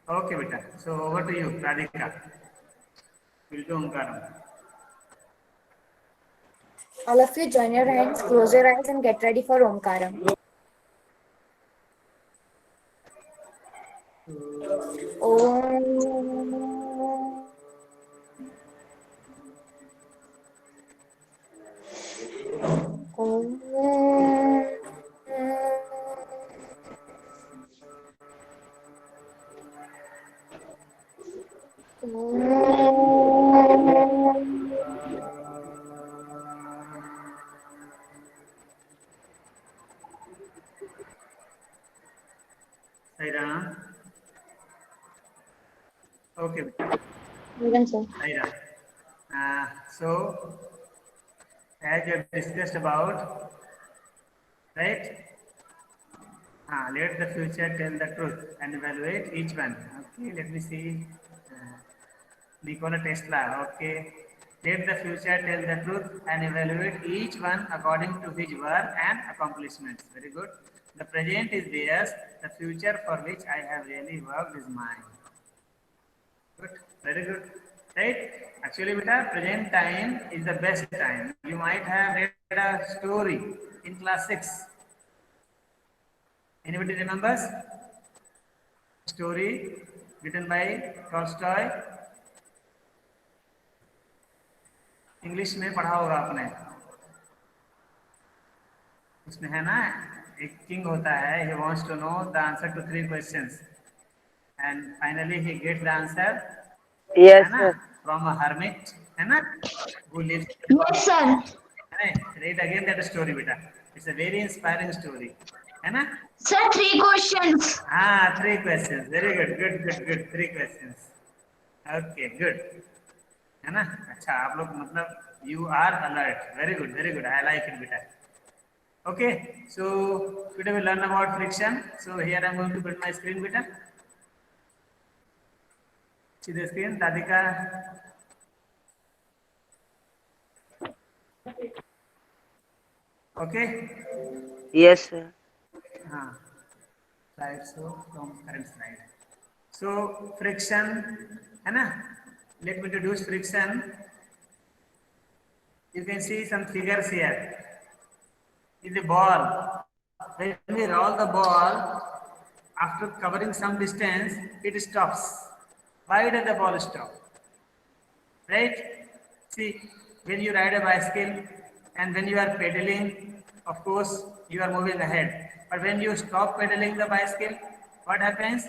Okay, beta. So over to you, Radhika. We'll do Omkaram. All of you join your hands, close your eyes, and get ready for Omkaram. Om. Om. Sai Ram. Okay, beta. Even so. Sai Ram. So, as you have discussed about, right? Let the future tell the truth and evaluate each one. Okay, let me see. Nikola Tesla. Okay. Let the future tell the truth and evaluate each one according to his work and accomplishments. Very good. The present is theirs. The future for which I have really worked is mine. Good. Very good. Right? Actually, beta, present time is the best time. You might have read a story in class 6. Anybody remembers? Story written by Tolstoy. English में पढ़ा होगा आपने. उसमें है ना, एक king होता है, he wants to know the answer to 3 questions and finally he gets the answer, है Yes, ना, sir. from a hermit, है ना, who lives in the Yes, forest. sir. Read again that story, beta. It's a very inspiring story, है ना. Sir, 3 questions. 3 questions. Very good, good. 3 questions. Okay, good. है ना. अच्छा, आप लोग मतलब you are alert. Very good. I like it, beta. Okay, so today we learn about friction. So here I am going to build my screen, beta. See the screen, Radhika. Okay. Yes, sir. Slide, so from current slide. So friction, है ना. Let me introduce friction. You can see some figures here. In the ball, when we roll the ball, after covering some distance, it stops. Why does the ball stop? Right? See, when you ride a bicycle and when you are pedaling, of course, you are moving ahead. But when you stop pedaling the bicycle, what happens?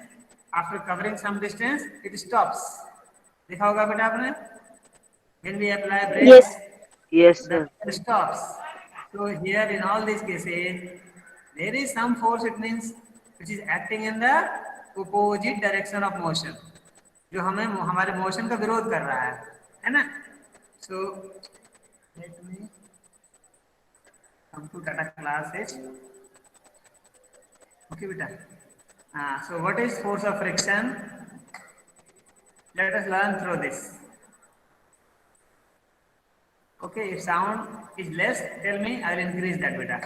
After covering some distance, it stops. देखा होगा बेटा आपने? When we apply brakes, Yes. Yes, the sir. car stops. So here in all these cases, there is some force, it means, which is acting in the opposite direction of motion. जो हमें हमारे motion का विरोध कर रहा है ना. So let me come to Tata classes. Okay, beta. So what is force of friction? Let us learn through this. Okay, if sound is less, tell me, I will increase that, beta.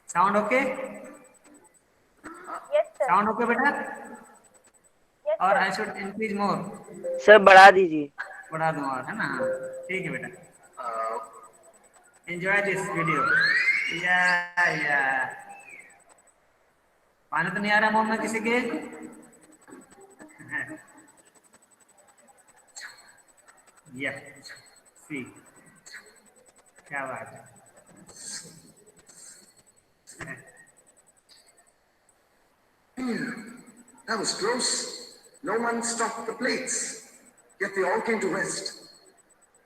Sound okay? Yes, sir. Sound okay, beta? Yes, और sir. I should increase more. Sir बढ़ा दीजिए. बढ़ा दूँ और, है ना. ठीक है बेटा. Enjoy this video. Yeah. पानी तो नहीं आ रहा मुंह में किसी के? Yeah. See. क्या बात है. That was close. No one stopped the plates. Yet they all came to rest.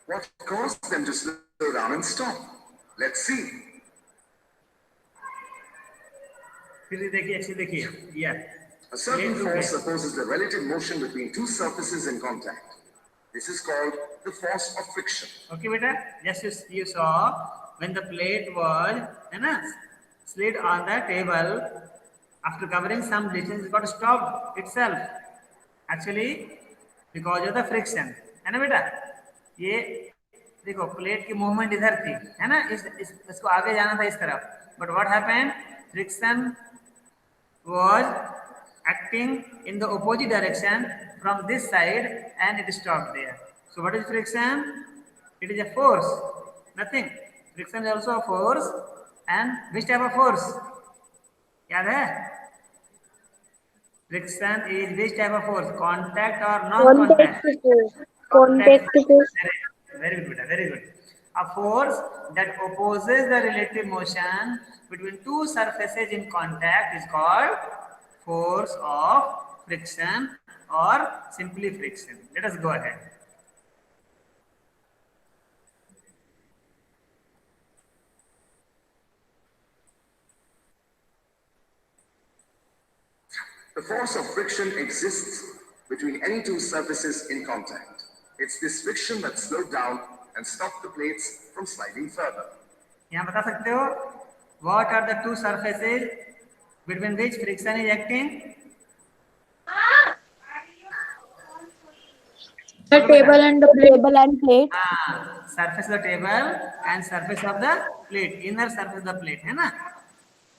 What caused them to slow down and stop? Let's see. फिर देखिए, अच्छी देखिए. Yeah. A certain force opposes the relative motion between two surfaces in contact. This is called the force of friction. Okay, beta. Just you saw when the plate was, है ना, slid on the table. After covering some distance, it got stopped itself. Actually, because of the friction. है ना बेटा? ये देखो plate की movement इधर थी, है ना. इसको आगे जाना था इस तरफ, But what happened? Friction was acting in the opposite direction from this side and it stopped there. So what is friction? It is a force, nothing. Friction is also a force. And which type of force? याद है? Friction is which type of force? Contact or non-contact? Contact force. Contact force. Very good, very good. A force that opposes the relative motion between two surfaces in contact is called force of friction or simply friction. Let us go ahead. The force of friction exists between any two surfaces in contact. It's this friction that slowed down and stopped the plates from sliding further. यहाँ बता सकते हो what are the two surfaces between which friction is acting? The table and the plate. Surface of the table and surface of the plate, inner surface of the plate, है ना?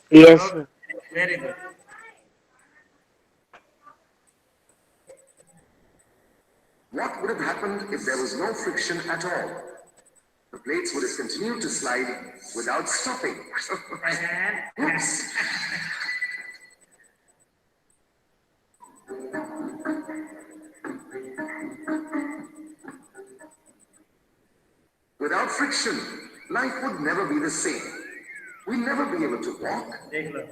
Yes, sir. Very good. What would have happened if there was no friction at all? The plates would have continued to slide without stopping. Oops. Without friction, life would never be the same. We'll never be able to walk, देख लो.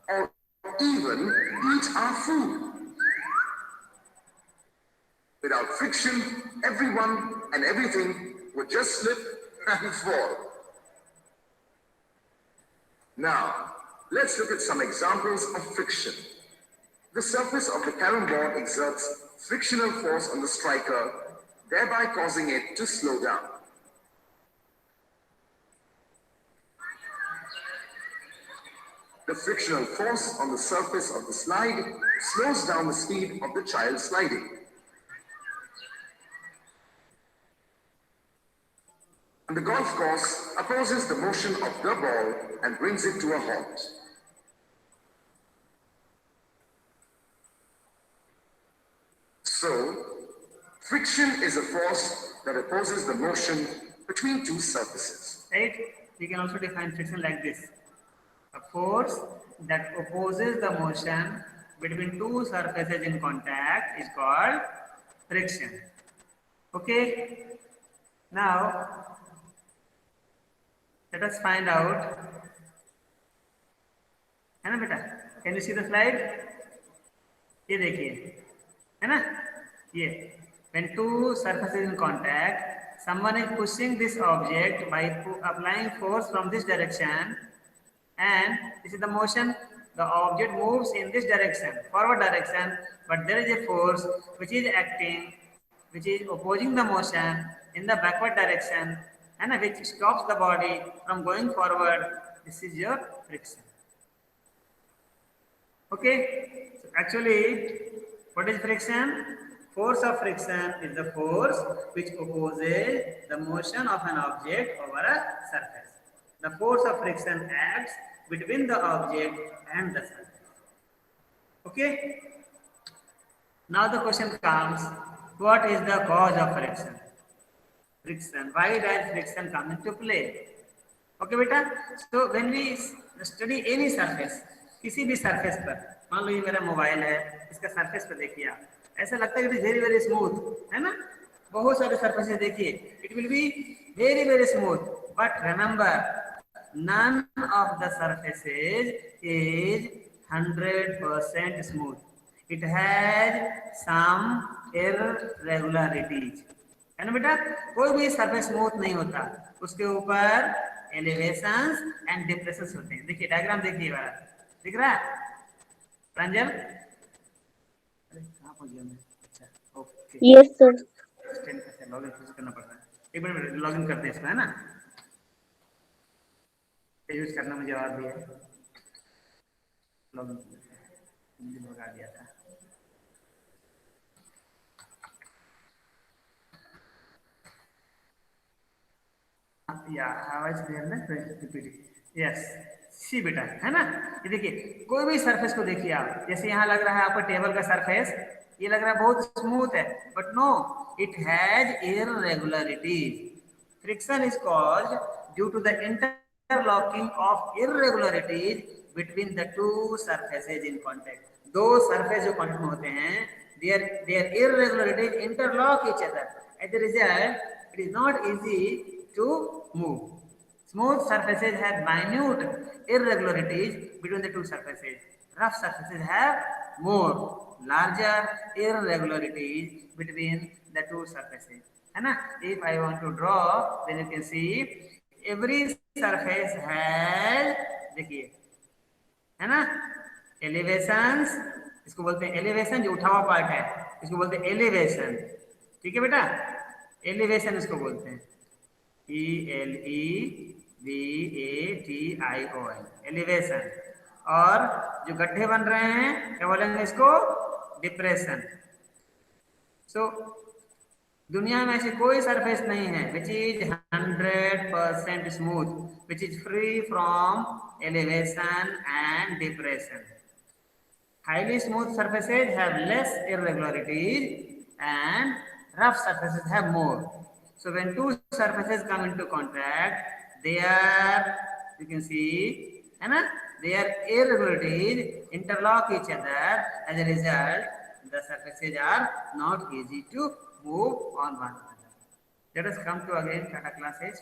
or even eat our food. Without friction, everyone and everything would just slip and fall. Now, let's look at some examples of friction. The surface of the carom board exerts frictional force on the striker, thereby causing it to slow down. The frictional force on the surface of the slide slows down the speed of the child sliding. And the golf course opposes the motion of the ball and brings it to a halt. So, friction is a force that opposes the motion between two surfaces. Right? We can also define friction like this. A force that opposes the motion between two surfaces in contact is called friction. Okay? Now, let us find out. है ना बेटा? Can you see the slide? ये देखिए, है ना? ये. When two surfaces in contact, someone is pushing this object by applying force from this direction, and this is the motion. The object moves in this direction, forward direction, but there is a force which is acting, which is opposing the motion in the backward direction, and which stops the body from going forward. This is your friction. Okay, so actually, what is friction? Force of friction is the force which opposes the motion of an object over a surface. The force of friction acts between the object and the surface. Okay? Now the question comes, what is the cause of friction? Friction. Why does friction come into play? Okay, beta. So when we study any surface, किसी भी surface पर, मान लो ये मेरा mobile है, इसका surface पर देखिए आप, ऐसा लगता है कि it is very very smooth, है ना? बहुत सारे सरफेसेस देखिए, it will be very very smooth, but remember none of the surfaces is 100% smooth. It has some irregularities. है ना बेटा? कोई भी सरफेस स्मूथ नहीं होता, उसके ऊपर एलिवेशंस एंड डिप्रेशंस होते हैं. देखिए डायग्राम देखिए वाला, दिख रहा है प्रांजल? अरे कहाँ पहुंच गया मैं? अच्छा ओके. Yes, sir. एक्सटेंड करते लॉगिन फिर करना पड़ता है. एक मिनट लॉगिन करते हैं इसको, है ना? यूज करना मुझे और भी है. लॉगिन लगा दिया था. Yeah, how is there ना repeating? Yes, सी बेटा है ना। ये देखिए कोई भी सरफेस को देखिए आप, जैसे यहाँ लग रहा है आपको टेबल का सरफेस, ये लग रहा है बहुत स्मूथ है, but no, it has irregularities. Friction is caused due to the interlocking of irregularities between the two surfaces in contact. दो surface जो contact में होते हैं, their irregularities interlock each other. As a result, it is not easy to move. Smooth surfaces have minute irregularities between the two surfaces. Rough surfaces have more larger irregularities between the two surfaces. है ना? If I want to draw, then you can see every surface has, देखिए है ना, elevations, इसको बोलते हैं elevation, जो उठा हुआ पार्ट है इसको बोलते हैं एलिवेशन. ठीक है बेटा, एलिवेशन इसको बोलते हैं, ELEVATION, एलिवेशन. और जो गड्ढे बन रहे हैं क्या बोलेंगे इसको, डिप्रेशन. सो दुनिया में ऐसी कोई सरफेस नहीं है which is 100% smooth, which is free from elevation and depression. Highly smooth surfaces have less irregularities and rough surfaces have more. So when two surfaces come into contact, you can see, है ना, their irregularities interlock each other. As a result, the surfaces are not easy to move on one another. Let us come to again Tata classes.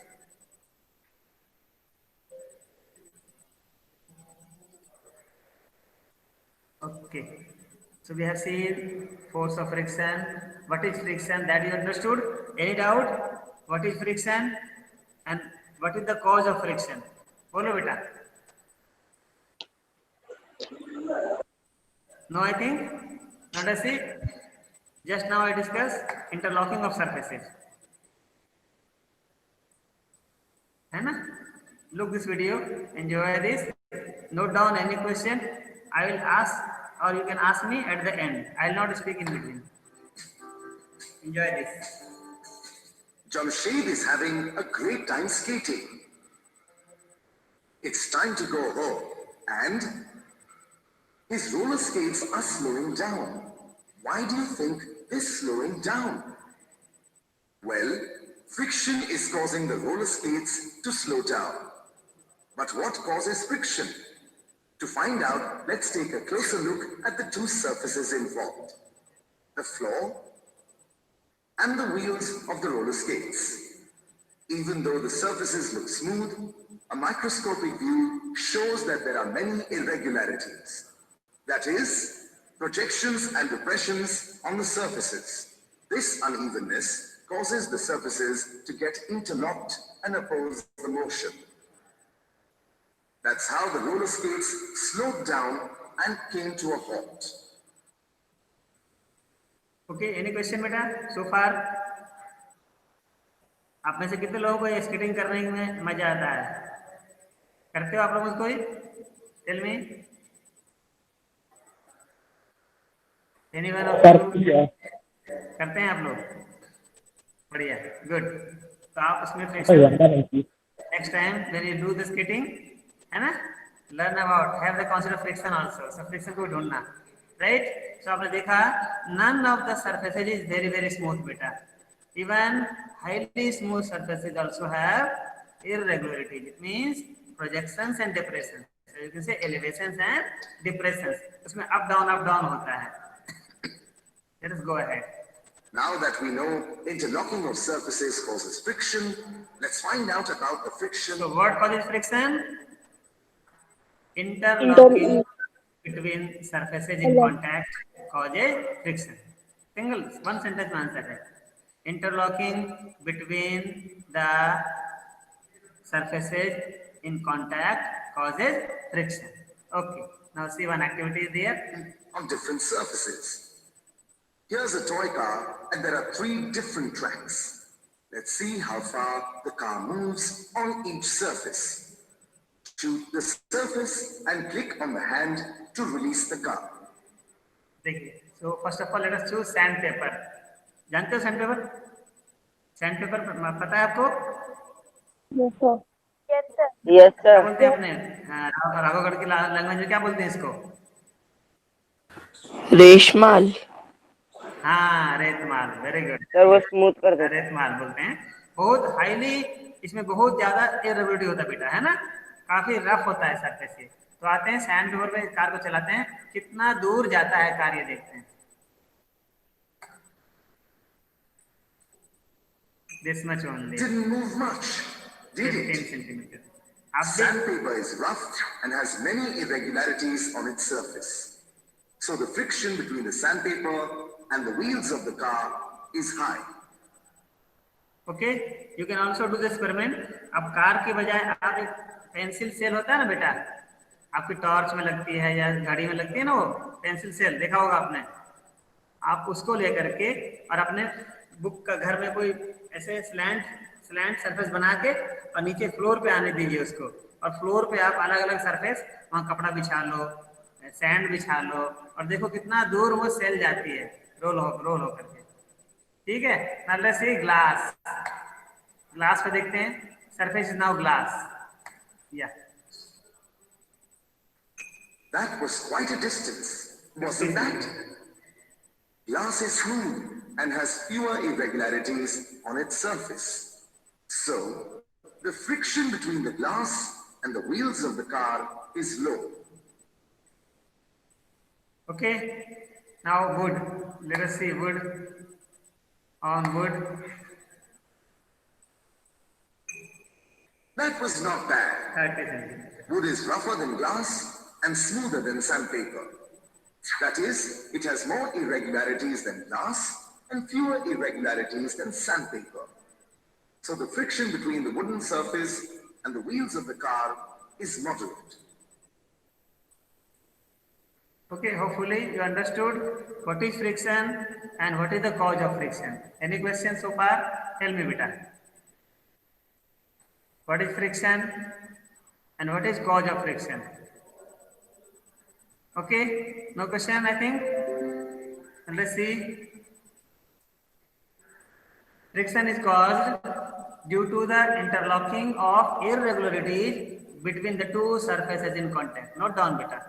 Okay, so we have seen force of friction. What is friction? That you understood? Any doubt? What is friction and what is the cause of friction? Bolo beta. No, I think not. I see. Just now I discussed interlocking of surfaces. है ना? Look this video. Enjoy this. Note down any question. I will ask, or you can ask me at the end. I will not speak in between. Enjoy this. Jamshed is having a great time skating. It's time to go home, and his roller skates are slowing down. Why do you think they're slowing down? Well, friction is causing the roller skates to slow down. But what causes friction? To find out, let's take a closer look at the two surfaces involved, the floor and the wheels of the roller skates. Even though the surfaces look smooth, a microscopic view shows that there are many irregularities. That is, projections and depressions on the surfaces. This unevenness causes the surfaces to get interlocked and oppose the motion. That's how the roller skates slowed down and came to a halt. Okay, any question बेटा? So far, आप में से कितने लोगों को skating करने में मजा आता है? करते हो आप लोग उसको? Tell me. Anyone of you? करते हैं आप लोग? बढ़िया, good. तो आप उसमें next time when you do the skating, है ना, learn about, have the concept of friction also. So friction को ढूंढना, right? So आपने देखा none of the surfaces is very smooth बेटा. Even highly smooth surfaces also have irregularities. It means projections and depressions. So you can say elevations and depressions. उसमें up down होता है. Let us go ahead. Now that we know interlocking of surfaces causes friction, let's find out about the friction. So what causes friction? Interlocking between surfaces in contact causes friction. Single one sentence में answer है. Interlocking between the surfaces in contact causes friction. Okay. Now see one activity is there. On different surfaces. Here's a toy car and there are 3 different tracks. Let's see how far the car moves on each surface. Choose the surface and click on the hand to release the car. देखिए, so first of all let us choose sandpaper. जानते हो sandpaper? Sandpaper पता है आपको? Yes, sir. Yes क्या sir. बोलते हैं अपने राघवगढ़ की लैंग्वेज में क्या बोलते हैं इसको? रेशमाल। हाँ, रेतमाल, वेरी गुड। सर वो स्मूथ कर देता है। रेतमाल बोलते हैं। बहुत हाईली, इसमें बहुत ज्यादा इरेगुलरिटी होता है बेटा, है ना, काफी रफ होता है सरफेस ये। तो आते हैं सैंड रोड में कार को चलाते हैं, कितना दूर जाता है कार ये देखते हैं। This much only, Didn't move much, did 15 it? Centimetre. अब भी Sandpaper is rough and has many irregularities on its surface. So the friction between the sandpaper and the wheels of the car is high. Okay, you can also do the experiment. अब car की बजाय आप एक pencil cell होता है ना बेटा, आपकी टॉर्च में लगती है या घड़ी में लगती है ना, वो पेंसिल सेल देखा होगा आपने। आप उसको लेकर के और अपने बुक का घर में कोई ऐसे स्लैंट स्लैंट सरफेस बना के और नीचे फ्लोर पे आने दीजिए उसको, और फ्लोर पे आप अलग अलग सरफेस वहाँ कपड़ा बिछा लो, सैंड बिछा लो, और देखो कितना दूर वो सेल जाती है, रोल हो करके। ठीक है, now let's see glass. Glass पे देखते हैं, सरफेस इज नाउ ग्लास। या That was quite a distance, wasn't that? Glass is smooth and has fewer irregularities on its surface. So, the friction between the glass and the wheels of the car is low. okay, now wood, let us see wood। on wood, That was not bad. 30 centimeter। Wood is rougher than glass and smoother than sandpaper. That is, it has more irregularities than glass and fewer irregularities than sandpaper. So the friction between the wooden surface and the wheels of the car is moderate. Okay, hopefully you understood what is friction and what is the cause of friction. Any questions so far? Tell me beta. What is friction and what is cause of friction? Okay, no question I think. And let's see. Friction is caused due to the interlocking of irregularities between the two surfaces in contact. Note down beta.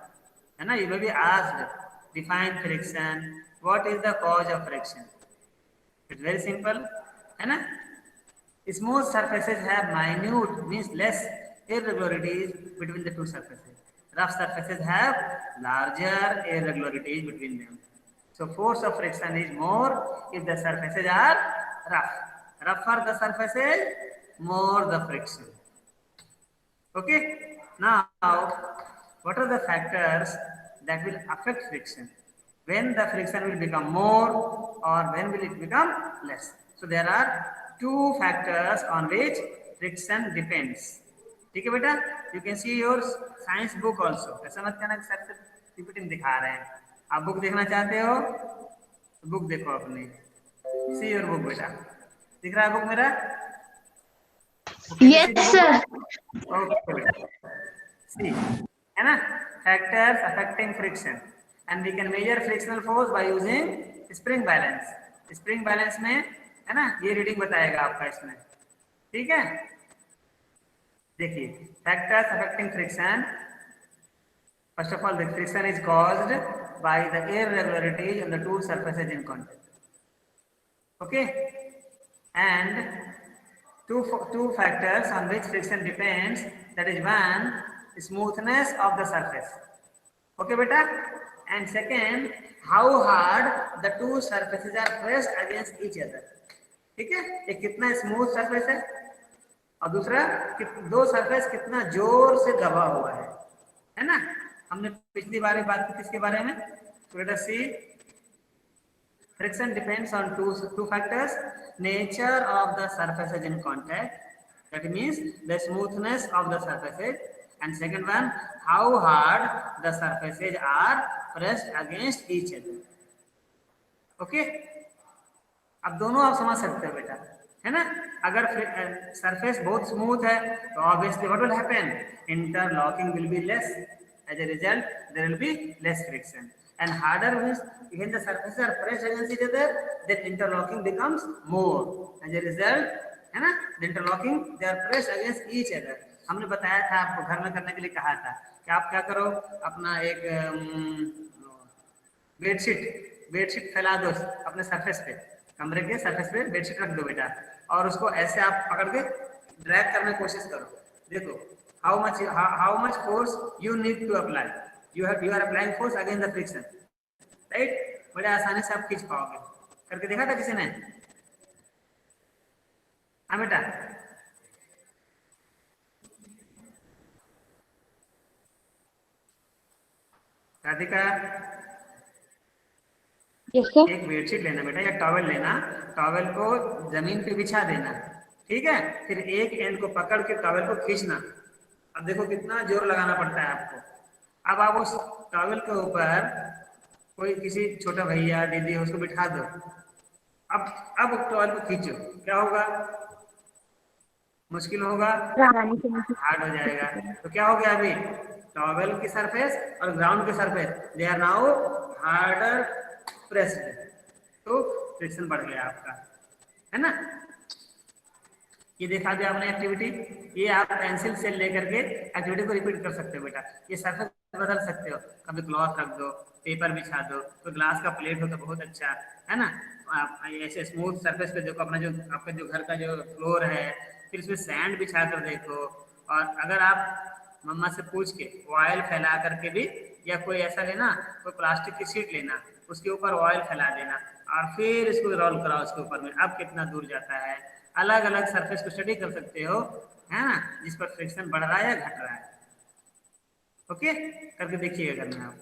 है ना, you may be asked, define friction. What is the cause of friction? It's very simple, है ना? Smooth surfaces have minute, means less irregularities between the two surfaces. Rough surfaces have larger irregularities between them. So force of friction is more if the surfaces are rough. Rougher the surfaces, more the friction. Okay. Now, what are the factors that will affect friction? When the friction will become more or when will it become less? So there are two factors on which friction depends. ठीक है बेटा, you can see your science book also. ऐसा मत कहना कि sir से PPT दिखा रहे हैं। आप बुक देखना चाहते हो तो बुक देखो अपनी। See your book बेटा, दिख रहा है बुक मेरा? Yes, sir. Okay बेटा, see, है ना, factors affecting friction, and we can measure frictional force by using spring balance। spring balance में है ना, ये रीडिंग बताएगा आपका इसमें। ठीक है, देखिए factors affecting friction। First of all, the friction is caused by the irregularities on the two surfaces in contact. Okay, and two factors on which friction depends, that is one, smoothness of the surface। Okay beta, and second, how hard the two surfaces are pressed against each other। ठीक है, एक कितना smooth surface है और दूसरा दो surface कितना जोर से दबा हुआ है ना। हमने पिछली बार बात की किसके बारे में? Let us see, friction depends on two factors: nature of the surfaces in contact, that means the smoothness of the surfaces, and second one, how hard the surfaces are pressed against each other। okay, अब दोनों आप समझ सकते हो बेटा, है ना। अगर सरफेस बहुत स्मूथ है तो obviously what will happen, interlocking will be less, as a result there will be less friction, and harder means when the surfaces are pressed against each other, then interlocking becomes more, as a result है ना, interlocking they are pressed against each other. हमने बताया था आपको, घर में करने के लिए कहा था कि आप क्या करो, अपना एक बेडशीट फैला दो अपने सरफेस पे, कमरे के सरफेस पे बेडशीट रख दो बेटा, और उसको ऐसे आप पकड़ के ड्रैग करने की कोशिश करो। देखो how much force you need to apply, you are applying force against the friction, right. बड़े आसानी से आप खींच पाओगे। करके देखा था किसी ने? हाँ बेटा, राधिका, Yes, sir. एक बेडशीट लेना बेटा या टॉवेल लेना, टॉवेल को जमीन पे बिछा देना, ठीक है, फिर एक एंड को पकड़ के टॉवेल को खींचना। अब देखो कितना जोर लगाना पड़ता है आपको। अब आप उस टॉवेल के ऊपर कोई किसी छोटा भैया दीदी उसको बिठा दो। अब टॉवेल को खींचो, क्या होगा? मुश्किल होगा, हार्ड हो जाएगा। तो क्या हो गया अभी? टॉवेल की सरफेस और ग्राउंड की surface they are now harder pressed, तो फ्रिक्शन बढ़ गया आपका, है ना। ये देखा दिया आपने एक्टिविटी। ये आप पेंसिल से लेकर के एक्टिविटी को रिपीट कर सकते हो बेटा। ये सरफेस बदल सकते हो, कभी क्लॉथ रख दो, पेपर बिछा दो, तो ग्लास का प्लेट हो तो बहुत अच्छा, है ना। आप ऐसे स्मूथ सरफेस पे देखो, अपना जो आपका जो घर का जो फ्लोर है, फिर उसमें सैंड बिछा कर देखो, और अगर आप मम्मा से पूछ के ऑयल फैला करके भी, या कोई ऐसा लेना, कोई प्लास्टिक की शीट लेना, उसके ऊपर ऑयल फैला देना और फिर इसको रोल कराओ उसके ऊपर में, अब कितना दूर जाता है। अलग अलग सरफेस को स्टडी कर सकते हो, है ना, जिस पर फ्रिक्शन बढ़ रहा है या घट रहा है। ओके, करके देखिएगा करना आप।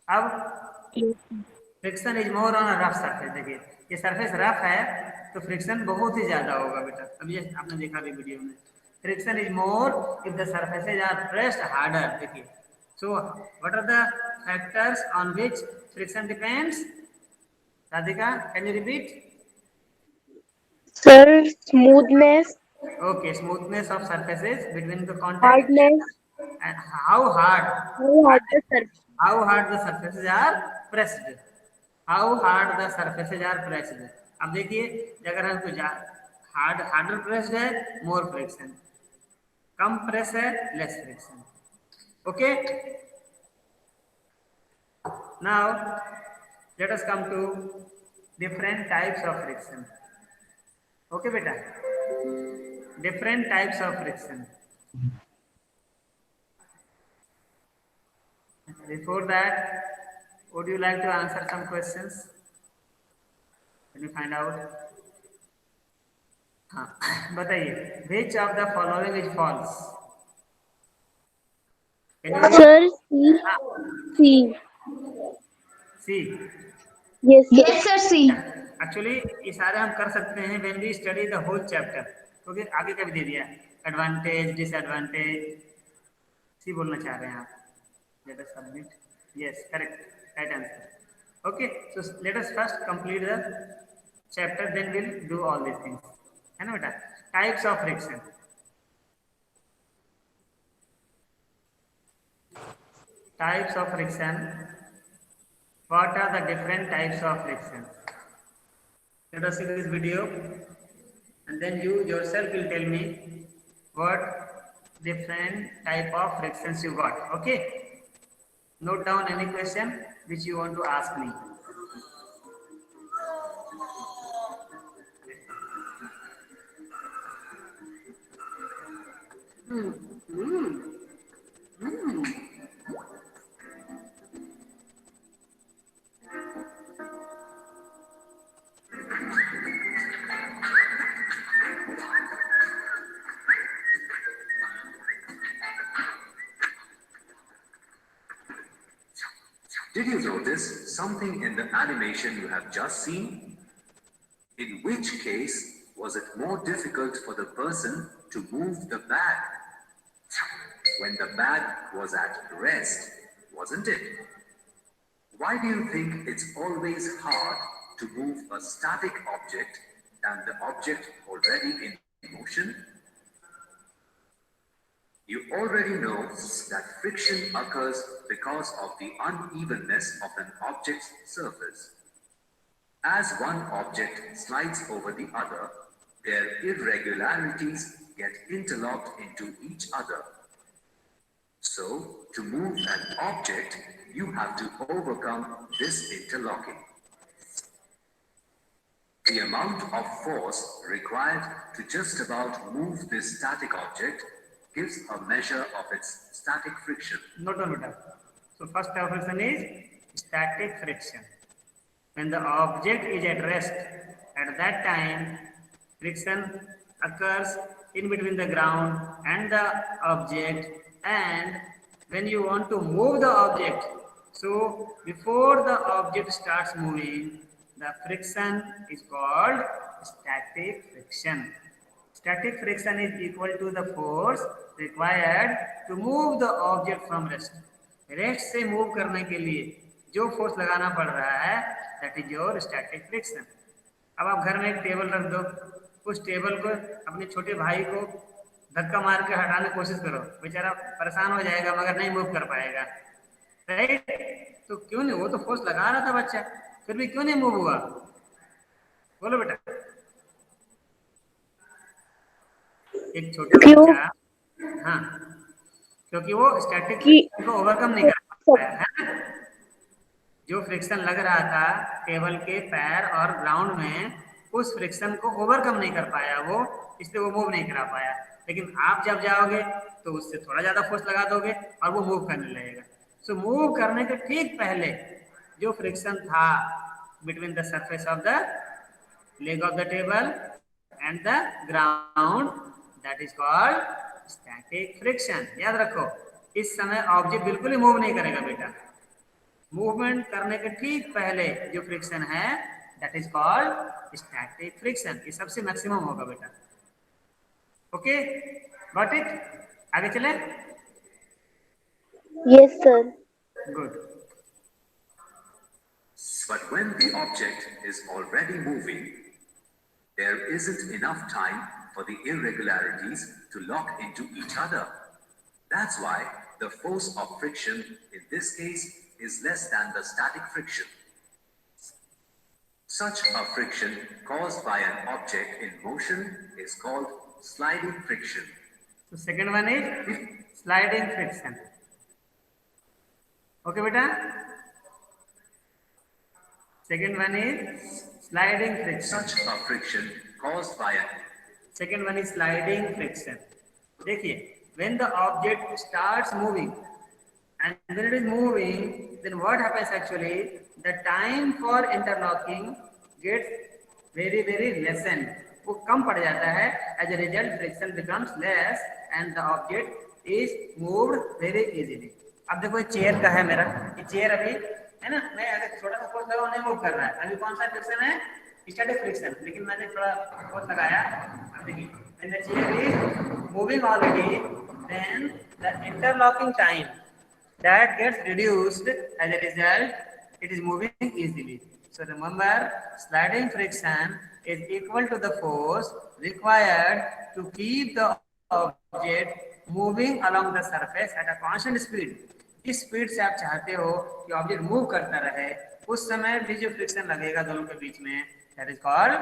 अब friction is more on rough surface. देखिए ये सरफेस रफ है तो फ्रिक्शन बहुत ही ज्यादा होगा बेटा। अब ये आपने देखा भी वीडियो में, friction is more if the surfaces are pressed harder. देखिए, so what are the factors on which friction depends? Radhika, can you repeat? Sir, smoothness, Okay, smoothness of surfaces between the contact, hardness, and how hard how hard the surface. how hard the surfaces are pressed, how hard the surfaces are pressed। अब देखिए, अगर हम कुछ harder pressed है, more friction, कम press है, less friction. Okay, now let us come to different types of friction. Okay बेटा, different types of friction। Before that, would you like to answer some questions? Can you find out? हाँ, बताइए, which of the following is false? Can you Sir, C, हाँ, C. C। Yes, sir. Yes, sir. C. Actually ये सारे हम कर सकते हैं when we study the whole chapter, क्योंकि आगे का भी दे दिया, एडवांटेज डिसएडवांटेज। सी बोलना चाह रहे हैं आप? let us submit, yes, correct, right answer। okay, so let us first complete the chapter, then we'll do all these things, है ना बेटा। types of friction, types of friction, what are the different types of friction? Let us see this video and then you yourself will tell me what different type of frictions you got। okay, note down any question which you want to ask me। Did you notice something in the animation you have just seen? In which case was it more difficult for the person to move the bag? When the bag was at rest, wasn't it? Why do you think it's always hard to move a static object than the object already in motion? You already know that friction occurs because of the unevenness of an object's surface. As one object slides over the other, their irregularities get interlocked into each other. So, to move an object, you have to overcome this interlocking. The amount of force required to just about move this static object gives a measure of its static friction. Note on beta. So first definition is static friction. When the object is at rest, at that time friction occurs in between the ground and the object, and when you want to move the object, so before the object starts moving, the friction is called static friction. Static friction is equal to the force required to move the object from rest. Rest से move करने के लिए जो force लगाना पड़ रहा है, that is your static friction. अब आप घर में एक टेबल रख दो, उस टेबल को अपने छोटे भाई को धक्का मार के हटाने की कोशिश करो, बेचारा परेशान हो जाएगा मगर नहीं मूव कर पाएगा, राइट? तो क्यों नहीं, वो तो फोर्स लगा रहा था बच्चा, फिर भी क्यों नहीं मूव हुआ? बोलो बेटा. एक छोटा बच्चा, हाँ, क्योंकि वो स्टैटिक को ओवरकम नहीं कर पाया है. जो फ्रिक्शन लग रहा था टेबल के पैर और ग्राउंड में, उस फ्रिक्शन को ओवरकम नहीं कर पाया वो, इसलिए वो मूव नहीं करा पाया. लेकिन आप जब जाओगे तो उससे थोड़ा ज्यादा फोर्स लगा दोगे और वो मूव करने लगेगा. सो मूव करने के ठीक पहले जो फ्रिक्शन था between the surface of the leg of the table and the ground, that is called static friction. याद रखो, इस समय ऑब्जेक्ट बिल्कुल ही मूव नहीं करेगा बेटा. मूवमेंट करने के ठीक पहले जो फ्रिक्शन है, that is called static friction. ये सबसे मैक्सिमम होगा बेटा. Okay, got it? आगे चले. Yes, sir. Good. But when the object is already moving, there isn't enough time for the irregularities to lock into each other. That's why the force of friction in this case is less than the static friction. Such a friction caused by an object in motion is called sliding friction. So second one is sliding friction. Okay beta? Second one is sliding friction. Such a friction caused by a Second one is sliding friction. देखिए, when the object starts moving and when it is moving, then what happens actually? The time for interlocking gets very lessened. वो कम पड़ जाता है. As a result, friction becomes less and the object is moved very easily. अब देखो ये chair का है मेरा, ये चेयर अभी है ना, मैं अगर छोटा सा फोर्स लगाऊं नहीं मूव कर रहा है. अभी कौन सा फ्रिक्शन है? Static friction. लेकिन मैंने थोड़ा फोर्स लगाया, अब देखिए, when the chair is moving already, then the interlocking time that gets reduced. As a result, it is moving easily. So remember, sliding friction is equal to the force required to keep the object moving along the surface at a constant speed. इस speed से आप चाहते हो कि object move करता रहे, उस समय भी जो फ्रिक्शन लगेगा दोनों के बीच में, that is called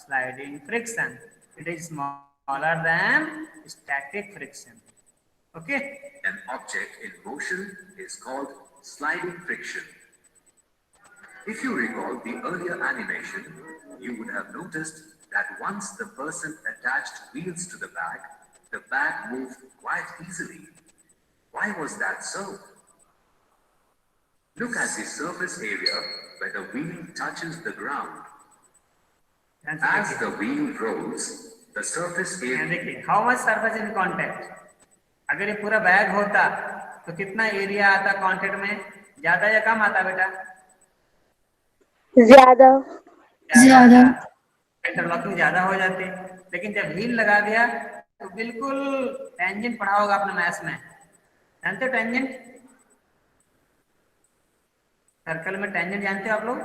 sliding friction. It is smaller than static friction. Okay? An object in motion is called sliding friction. If you recall the earlier animation, you would have noticed that once the person attached wheels to the bag moved quite easily. Why was that so? Look at the surface area where the wheel touches the ground. As the wheel rolls, the surface area... देखिए, how much surface in contact? अगर ये पूरा bag होता तो कितना area आता contact में? ज्यादा या कम आता बेटा? ज्यादा. इंटरलॉकिंग ज्यादा हो जाती. लेकिन जब व्हील लगा दिया तो बिल्कुल टेंजेंट पढ़ा होगा आपने मैथ्स में, जानते हो टेंजेंट? सर्कल में टेंजेंट जानते हो आप लोग?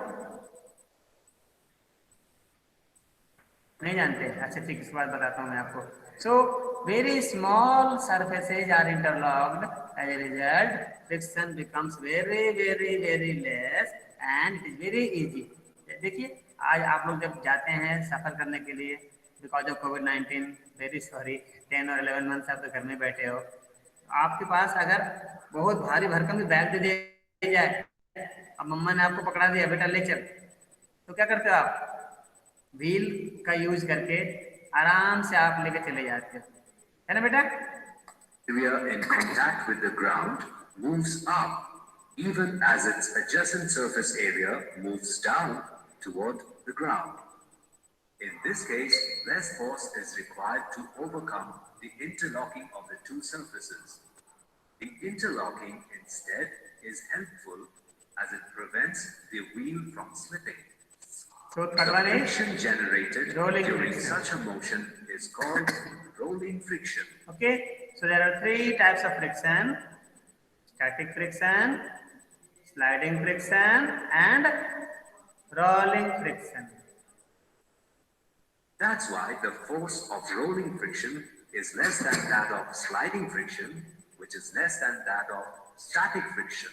नहीं जानते? अच्छा ठीक, इस बात बताता हूँ मैं आपको. So very small surfaces are interlocked. As a result friction becomes very less and it is very easy. देखिए, आज आप लोग जब जाते हैं सफर करने के लिए because of covid, very sorry, 10 और 11 मंथ्स आप तो घर में बैठे हो। आपके पास अगर बहुत भारी भरकम भी बैग दे दिया जाए, अब मम्मा ने आपको पकड़ा दिया, बेटा ले चल, तो क्या करते हो आप? व्हील का यूज करके आराम से आप लेके चले जाते हो, है ना बेटा? Area in contact with the ground moves up even as its adjacent surface area moves down toward the ground. In this case, less force is required to overcome the interlocking of the two surfaces. The interlocking instead is helpful as it prevents the wheel from slipping. So The third one is friction generated rolling during friction. such a motion is called rolling friction. okay. So there are three types of friction: static friction, sliding friction, and rolling friction. That's why the force of rolling friction is less than that of sliding friction, which is less than that of static friction.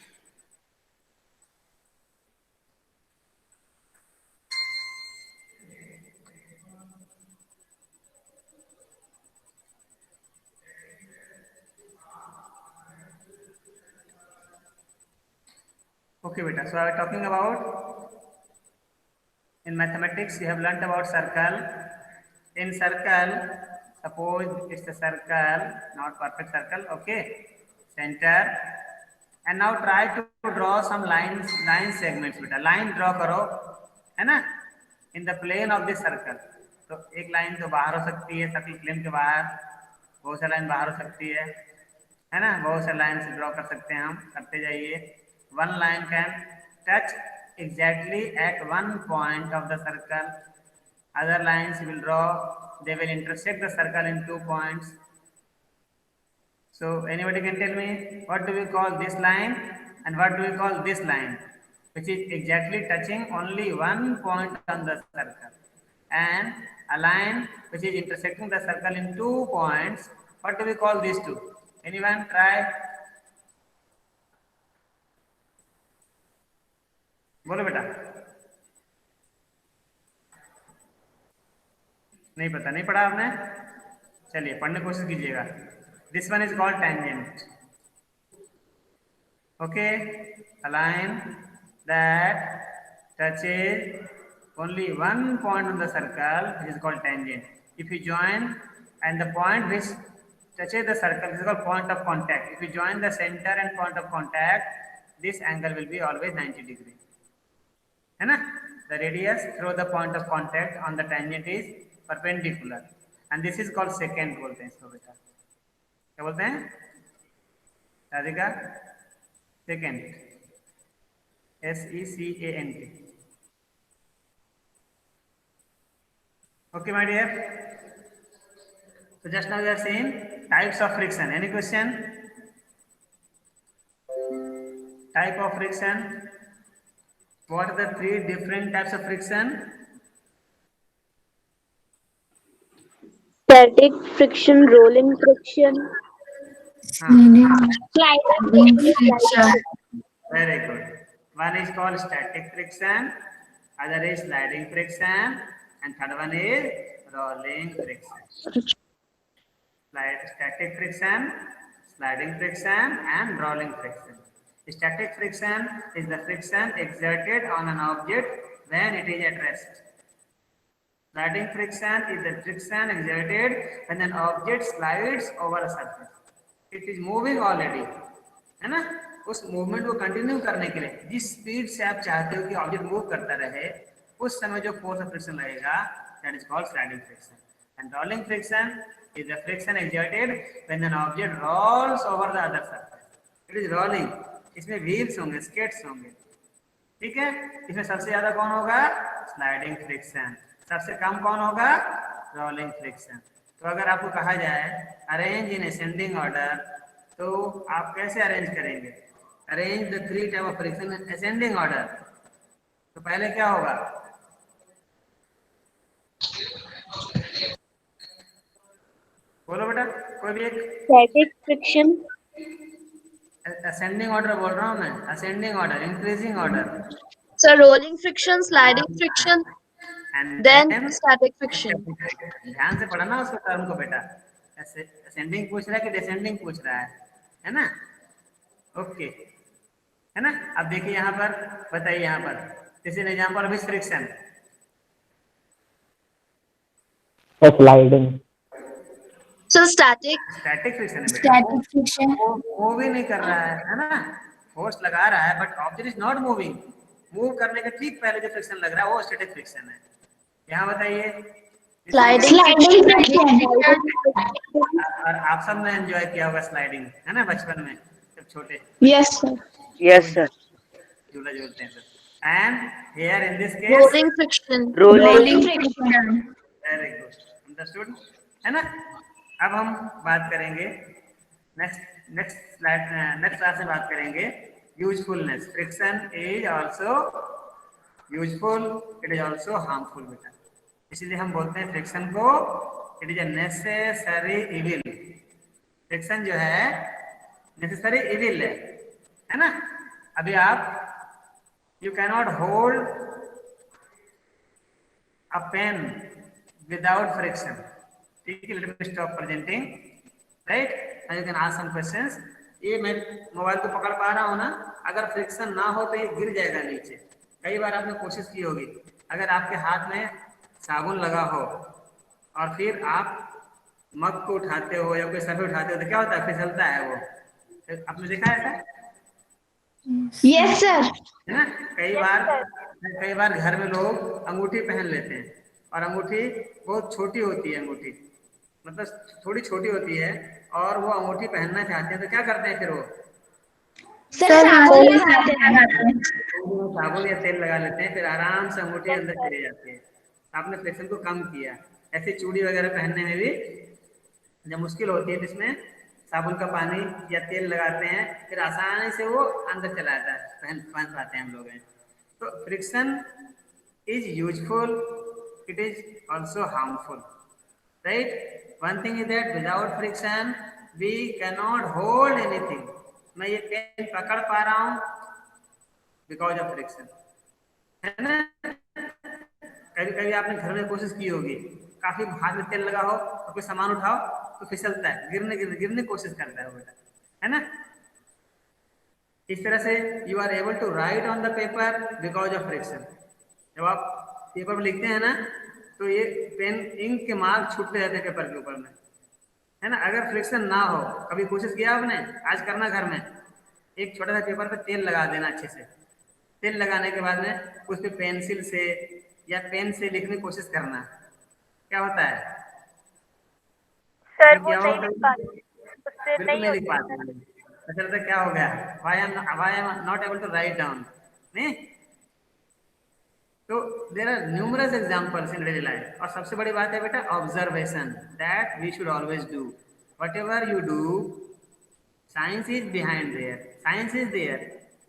Okay, beta. So I was talking about in mathematics you have learnt about circle. In circle, suppose it's a circle, not perfect circle. Okay, center, and now try to draw some line segments. Beta, line draw करो, है ना? In the plane of this circle. तो एक line तो बाहर हो सकती है, सर्कल प्लेन के बाहर, बहुत सा लाइन बाहर हो सकती है ना? बहुत से लाइन से ड्रॉ कर सकते हैं हम, करते जाइए। One line can touch exactly at one point of the circle. Other lines will draw, they will intersect the circle in 2 points. So anybody can tell me what do we call this line and what do we call this line, which is exactly touching only one point on the circle, and a line which is intersecting the circle in 2 points, what do we call these two? Anyone try? बोलो बेटा। नहीं पता, नहीं पढ़ा आपने? चलिए पढ़ने की कोशिश कीजिएगा। This one is called tangent. Okay, a line that touches only one point on the circle is called tangent. If you join and the point which touches the circle is called point of contact. If you join the center and point of contact, this angle will be always 90 degree. है ना? The radius through the point of contact on the tangent is perpendicular, and this is called secant बोलते हैं इसको बेटा। क्या बोलते हैं Radhika? Secant, SECANT. Okay, my dear. So just now we have seen types of friction. Any question? Type of friction. What are the 3 different types of friction? Static friction, rolling friction, Sliding friction. Very good. One is called static friction, other is sliding friction, and third one is rolling friction. Static friction, sliding friction, and rolling friction. Static friction is the friction exerted on an object when it is at rest. Sliding friction is the friction exerted when an object slides over a surface. It is moving already, है ना? उस movement को continue करने के लिए जिस speed से आप चाहते हो कि ऑब्जेक्ट मूव करता रहे, उस समय जो फोर्स ऑफ फ्रिक्शन लगेगा, that is called sliding friction. And rolling friction is the friction exerted when an object rolls over the other surface. It is rolling. इसमें व्हील्स होंगे, स्केट्स होंगे, ठीक है? इसमें सबसे ज्यादा कौन होगा? Sliding friction. सबसे कम कौन होगा? Rolling friction. तो अगर आपको कहा जाए अरेंज इन असेंडिंग ऑर्डर, तो आप कैसे अरेंज करेंगे? Arrange the 3 type of friction in ascending order. तो पहले क्या होगा? बोलो बेटा, कोई भी एक. static friction, असेंडिंग ऑर्डर बोल रहा हूँ मैं, ascending order, increasing order. So rolling friction, sliding friction. and Then static friction. ध्यान से पढ़ना उसको टर्म को बेटा। असेंडिंग पूछ रहा है कि डिसेंडिंग पूछ रहा है ना? ओके, है ना? अब देखिए यहाँ पर, बताइए यहाँ पर, this is example of friction. Sliding. So static. Static friction है बेटा, Static friction. वो मूव ही नहीं कर रहा है ना? फोर्स लगा रहा है but object is not moving. Move करने के ठीक पहले जो फ्रिक्शन लग रहा है वो स्टैटिक फ्रिक्शन है। यहाँ बताइए। Sliding friction. और आप सब ने एंजॉय किया होगा स्लाइडिंग, है ना, बचपन में जब छोटे Yes, sir. Yes, sir. झूला झूलते हैं सब। And here in this case Rolling friction. Rolling. Very good, understood, है ना? अब हम बात करेंगे नेक्स्ट क्लास में बात करेंगे usefulness. Friction is also useful, it is also harmful बेटा। इसलिए हम बोलते हैं फ्रिक्शन को it is a necessary evil. Friction जो है नेसेसरी इविल है ना? अभी आप you can not hold a pen without friction. ठीक है, let me stop presenting, right? You can ask some questions. ये मैं मोबाइल को पकड़ पा रहा हूँ ना, अगर फ्रिक्शन ना हो तो ये गिर जाएगा नीचे। कई बार आपने कोशिश की होगी, अगर आपके हाथ में साबुन लगा हो और फिर आप मग को उठाते हो या कोई सर उठाते हो तो क्या होता है? फिसलता है वो। आपने देखा है ऐसा? Yes, sir. है ना? कई बार घर में लोग अंगूठी पहन लेते हैं और अंगूठी बहुत छोटी होती है, अंगूठी मतलब थोड़ी छोटी होती है और वो अंगूठी पहनना चाहते हैं तो क्या करते हैं फिर वो? साबुन या तेल लगा लेते हैं, फिर आराम से अंगूठी अंदर चली जाती है। आपने फ्रिक्शन को कम किया। ऐसे चूड़ी वगैरह पहनने में भी जब मुश्किल होती है जिसमें साबुन का पानी या तेल लगाते हैं फिर आसानी से वो अंदर चला जाता है, पहन पाते हैं हम लोग। तो friction is useful, it is also harmful, right? One thing is that without friction we can not hold anything. मैं ये पेन पकड़ पा रहा हूँ बिकॉज ऑफ फ्रिक्शन, है ना? कभी कभी आपने घर में कोशिश की होगी, काफी हाथ में तेल लगा हो और कोई सामान उठाओ तो फिसलता है, गिरने की कोशिश करता है बेटा, है ना? इस तरह से you are able to write on the paper because of friction. जब आप पेपर में लिखते हैं ना तो ये पेन इंक के मार्क छूटते रहते हैं पेपर के ऊपर में, है ना? अगर फ्रिक्शन ना हो, कभी कोशिश किया आपने? आज करना घर में, एक छोटा सा पेपर पे तेल लगा देना अच्छे से। तेल लगाने के बाद में उस पर पेंसिल से या पेन से लिखने की कोशिश करना, क्या होता है? सर वो क्या नहीं होता लिख है? पाते, उससे बिल्कुल नहीं लिख होती पाते। है। अच्छा तो क्या हो गया? why am not able to write down? नहीं? तो there are numerous examples in daily life. और सबसे बड़ी बात है बेटा observation, that we should always do whatever you do. Science is behind there, science is there,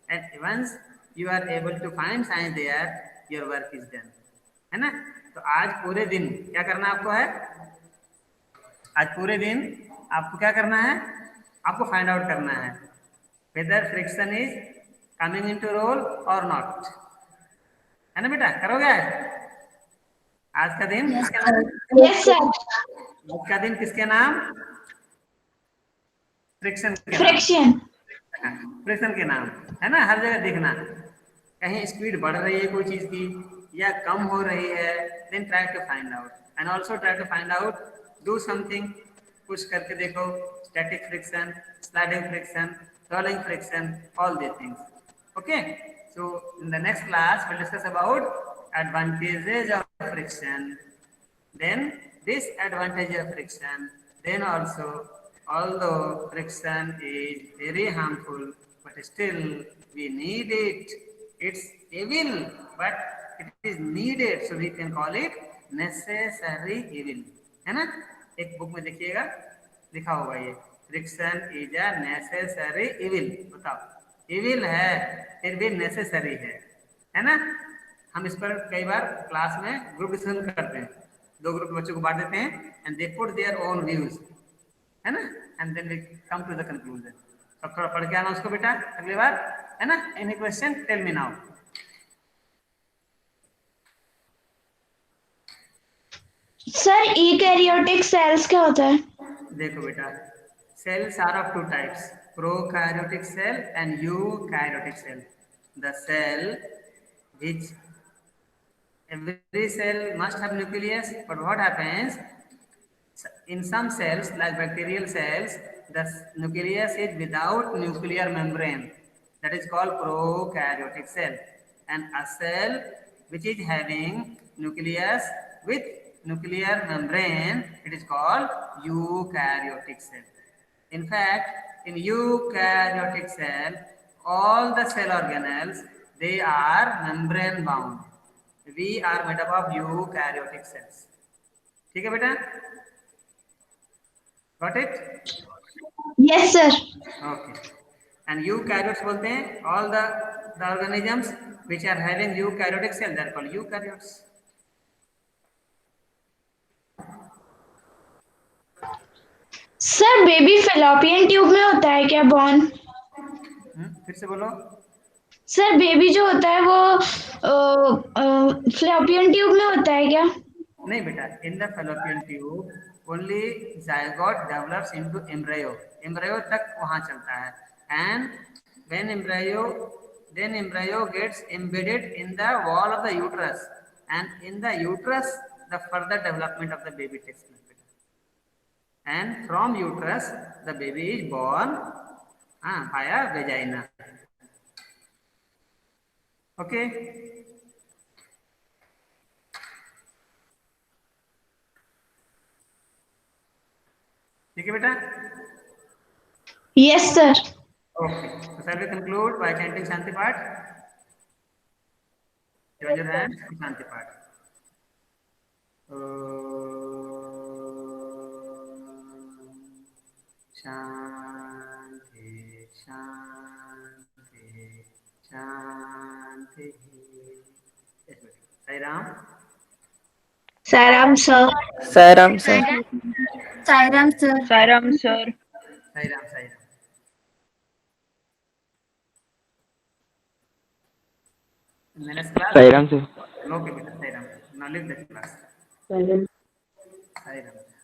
and once you are able to find science there your work is done, है ना? तो आज पूरे दिन क्या करना आपको है? आज पूरे दिन आपको क्या करना है? आपको फाइंड आउट करना है whether friction is coming into role or not, है ना बेटा? करोगे आज का दिन? किसके नाम? Yes, sir. आज का दिन किसके नाम? फ्रिक्शन के नाम। Friction. फ्रिक्शन के नाम, है ना? हर जगह देखना, कहीं स्पीड बढ़ रही है कोई चीज की या कम हो रही है, then try to find out and also try to find out, do something, कुछ करके देखो। Static friction, sliding friction, rolling friction, all these things. Okay, so in the next class we'll discuss about advantages of friction, then disadvantage of friction, then also although friction is very harmful but still we need it, it's evil but it is needed, so we can call it necessary evil, है ना? एक book में देखिएगा लिखा होगा ये friction is a necessary evil. बताओ, evil है फिर भी नेसेसरी है ना? हम इस पर कई बार क्लास में ग्रुप डिस्कशन करते हैं, दो ग्रुप बच्चों को बांट देते हैं and they put their own views, है ना? And then we come to the conclusion. अब थोड़ा पढ़ के आना उसको बेटा अगली बार, है ना? Any question tell me now. Sir eukaryotic cells क्या होता है? देखो बेटा, cells are of two types, prokaryotic cell and eukaryotic cell. The cell which every cell must have nucleus, but what happens in some cells like bacterial cells, the nucleus is without nuclear membrane, that is called prokaryotic cell, and a cell which is having nucleus with nuclear membrane, it is called eukaryotic cell. In fact, in eukaryotic cell, all the cell organelles, they are membrane bound. We are made up of eukaryotic cells. ठीक है बेटा? Got it? Yes, sir. Okay. And eukaryotes बोलते हैं all the organisms which are having eukaryotic cell, they are called eukaryotes. Sir baby fallopian tube में होता है क्या born? फिर से बोलो. सर बेबी जो होता है वो फ्लोपियन ट्यूब में होता है क्या? नहीं बेटा, in the fallopian tube only zygote develops into embryo. Embryo तक वहाँ चलता है. And when embryo gets embedded in the wall of the uterus, and in the uterus the further development of the baby takes place. And from uterus the baby is born via vagina. Okay. ठीक है बेटा? Yes, sir. Okay. So shall we conclude by chanting Shanti Path? Join your hands for Shanti Path. Shanti, Shanti, Shanti. Yes, बेटा. Sai Ram. Saram sir. Sairam sir. Sairam sir. Sairam sir. Sai Ram, Sai Ram. In the next class. Sairam sir. Okay, बेटा. Sai Ram. Now leave the class. Sai Ram.